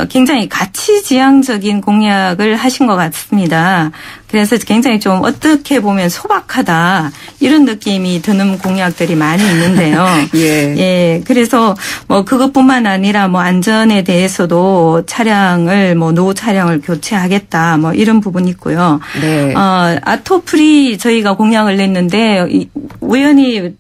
굉장히 가치지향적인 공약을 하신 것 같습니다. 그래서 굉장히 좀 어떻게 보면 소박하다 이런 느낌이 드는 공약들이 많이 있는데요. 예. 그래서 뭐 그것뿐만 아니라 뭐 안전에 대해서도 차량을 뭐 노후 차량을 교체하겠다 뭐 이런 부분이 있고요.
네.
아토프리 저희가 공약을 냈는데 우연히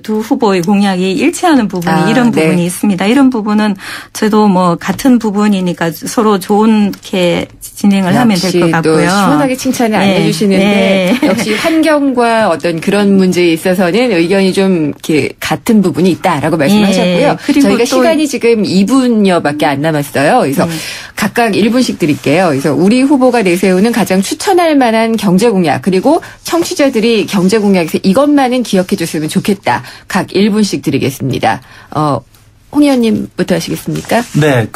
두 후보의 공약이 일치하는 부분이 이런 부분이 있습니다. 이런 부분은 저도 뭐 같은 부분이니까 서로 좋게 진행을 하면 될 것 같고요.
시원하게 칭찬을 안 해주시는데 역시 환경과 어떤 그런 문제에 있어서는 의견이 좀 이렇게 같은 부분이 있다라고 말씀하셨고요. 그리고 저희가 시간이 지금 2분여밖에 안 남았어요. 그래서 각각 1분씩 드릴게요. 그래서 우리 후보가 내세우는 가장 추천할 만한 경제 공약 그리고 청취자들이 경제 공약에서 이것만은 기억해 줬으면 좋겠다. 각 1분씩 드리겠습니다. 홍 의원님부터 하시겠습니까?
네,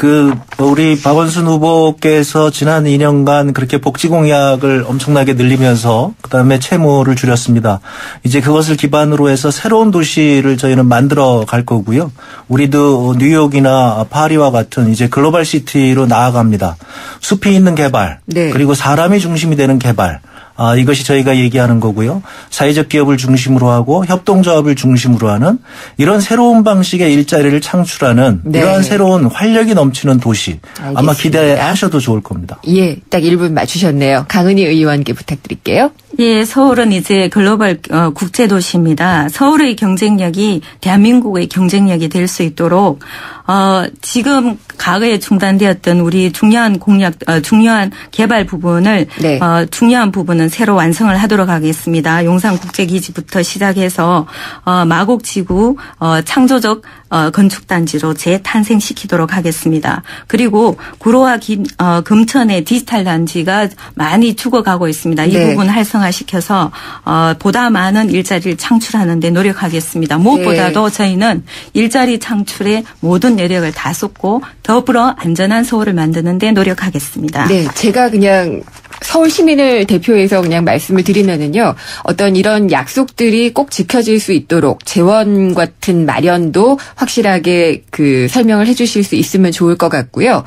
우리 박원순 후보께서 지난 2년간 그렇게 복지 공약을 엄청나게 늘리면서 그다음에 채무를 줄였습니다. 이제 그것을 기반으로 해서 새로운 도시를 저희는 만들어 갈 거고요. 우리도 뉴욕이나 파리와 같은 이제 글로벌 시티로 나아갑니다. 숲이 있는 개발, 그리고 사람이 중심이 되는 개발. 이것이 저희가 얘기하는 거고요. 사회적 기업을 중심으로 하고 협동조합을 중심으로 하는 이런 새로운 방식의 일자리를 창출하는 이러한 새로운 활력이 넘치는 도시. 알겠습니다. 아마 기대하셔도 좋을 겁니다.
예, 딱 1분 맞추셨네요. 강은희 의원께 부탁드릴게요.
예, 서울은 이제 글로벌 국제도시입니다. 서울의 경쟁력이 대한민국의 경쟁력이 될 수 있도록 지금 과거에 중단되었던 우리 중요한 개발 부분을 중요한 부분은 새로 완성을 하도록 하겠습니다. 용산국제기지부터 시작해서 마곡지구 창조적 건축단지로 재탄생시키도록 하겠습니다. 그리고 구로와 금천의 디지털 단지가 많이 죽어가고 있습니다. 이 부분 활성화시켜서 보다 많은 일자리를 창출하는 데 노력하겠습니다. 무엇보다도 저희는 일자리 창출에 모든 여력을 다 쏟고 더불어 안전한 서울을 만드는 데 노력하겠습니다.
네, 제가 그냥 서울 시민을 대표해서 그냥 말씀을 드리면은요. 어떤 이런 약속들이 꼭 지켜질 수 있도록 재원 같은 마련도 확실하게 설명을 해 주실 수 있으면 좋을 것 같고요.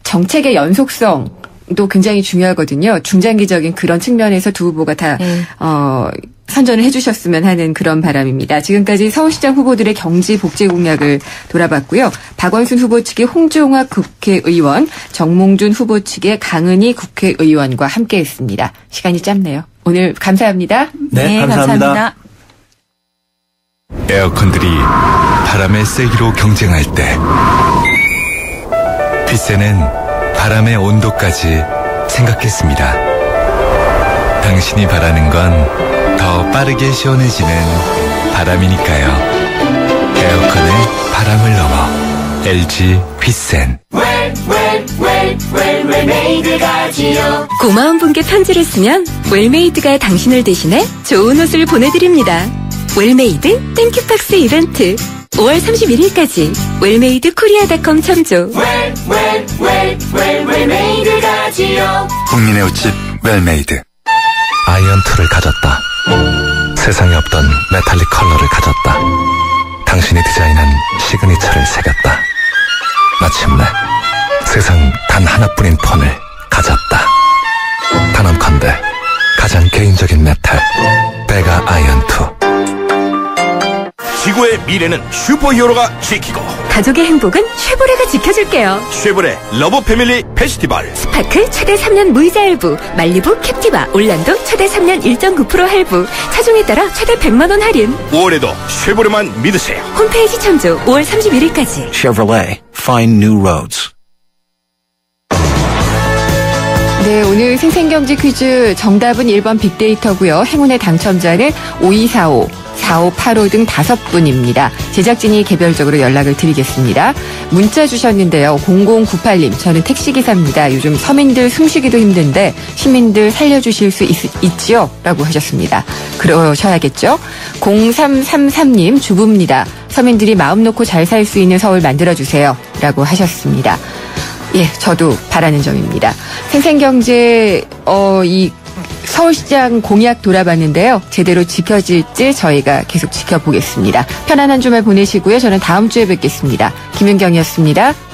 정책의 연속성도 굉장히 중요하거든요. 중장기적인 그런 측면에서 두 후보가 다 선전을 해주셨으면 하는 그런 바람입니다. 지금까지 서울시장 후보들의 경제 복지 공약을 돌아봤고요. 박원순 후보 측의 홍종학 국회의원, 정몽준 후보 측의 강은희 국회의원과 함께했습니다. 시간이 짧네요. 오늘 감사합니다.
네, 감사합니다.
에어컨들이 바람의 세기로 경쟁할 때 빗새는 바람의 온도까지 생각했습니다. 당신이 바라는 건 더 빠르게 시원해지는 바람이니까요. 에어컨의 바람을 넘어 LG 빗센.
고마운 분께 편지를 쓰면 웰메이드가 당신을 대신해 좋은 옷을 보내드립니다. 웰메이드 땡큐박스 이벤트 5월 31일까지 웰메이드 코리아닷컴 참조.
국민의 옷집 웰메이드. 아이언2를 가졌다. 세상에 없던 메탈릭 컬러를 가졌다. 당신이 디자인한 시그니처를 새겼다. 마침내 세상 단 하나뿐인 폰을 가졌다. 단언컨대 가장 개인적인 메탈 베가 아이언2.
지구의 미래는 슈퍼히어로가 지키고
가족의 행복은 쉐보레가 지켜줄게요.
쉐보레 러브 패밀리 페스티벌.
스파크 최대 3년 무이자 할부, 말리부 캡티바 올란도 최대 3년 1.9% 할부, 차종에 따라 최대 100만 원 할인.
5월에도 쉐보레만 믿으세요.
홈페이지 참조 5월 31일까지.
Chevrolet, find new roads.
네, 오늘 생생경제 퀴즈 정답은 1번 빅데이터고요. 행운의 당첨자는 5245, 4585 등 5분입니다. 제작진이 개별적으로 연락을 드리겠습니다. 문자 주셨는데요. 0098님, 저는 택시기사입니다. 요즘 서민들 숨쉬기도 힘든데 시민들 살려주실 수 있지요? 라고 하셨습니다. 그러셔야겠죠? 0333님, 주부입니다. 서민들이 마음 놓고 잘 살 수 있는 서울 만들어주세요. 라고 하셨습니다. 예, 저도 바라는 점입니다. 생생경제, 이 서울시장 공약 돌아봤는데요. 제대로 지켜질지 저희가 계속 지켜보겠습니다. 편안한 주말 보내시고요. 저는 다음 주에 뵙겠습니다. 김윤경이었습니다.